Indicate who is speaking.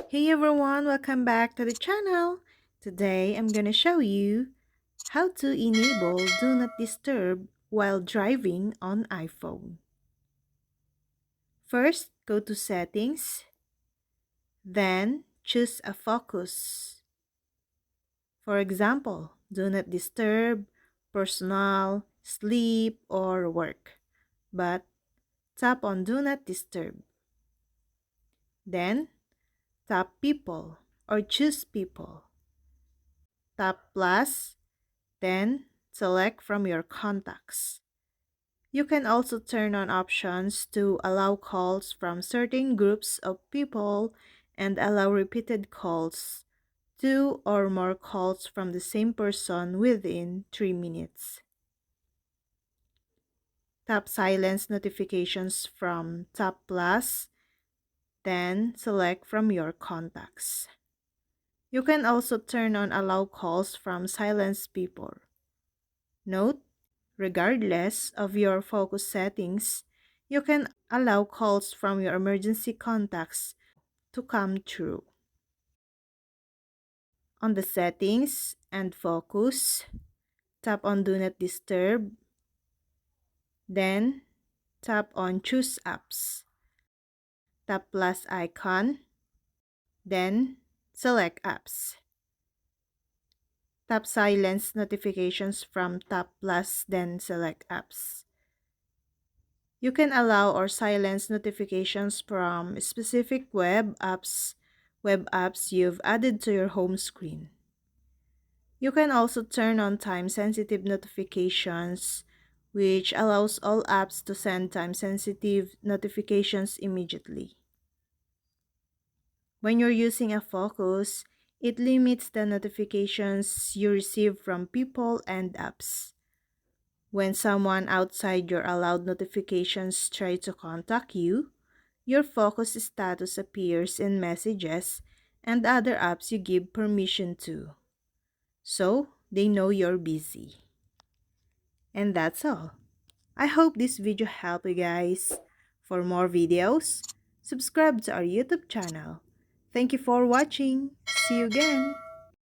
Speaker 1: Hey everyone, welcome back to the channel. Today I'm gonna show you how to enable Do Not Disturb while driving on iPhone. First, go to Settings, then choose a focus. For example, Do Not Disturb, Personal, Sleep, or Work. But tap on Do Not Disturb. Then, tap People or choose People. Tap plus, then select from your contacts. You can also turn on options to allow calls from certain groups of people and allow repeated calls, 2 or more calls from the same person within 3 minutes. Tap silence notifications from tap plus, then select from your contacts. You can also turn on allow calls from silence people. Note, regardless of your focus settings, you can allow calls from your emergency contacts to come through. On the settings and focus, tap on Do Not Disturb, then tap on Choose Apps. Tap plus icon, then select Apps. Tap silence notifications from tap plus, then select Apps. You can allow or silence notifications from specific web apps you've added to your home screen. You can also turn on time-sensitive notifications, which allows all apps to send time-sensitive notifications immediately. When you're using a focus, it limits the notifications you receive from people and apps. When someone outside your allowed notifications try to contact you, your focus status appears in messages and other apps you give permission to, so they know you're busy. And that's all. I hope this video helped you guys. For more videos, subscribe to our YouTube channel. Thank you for watching. See you again.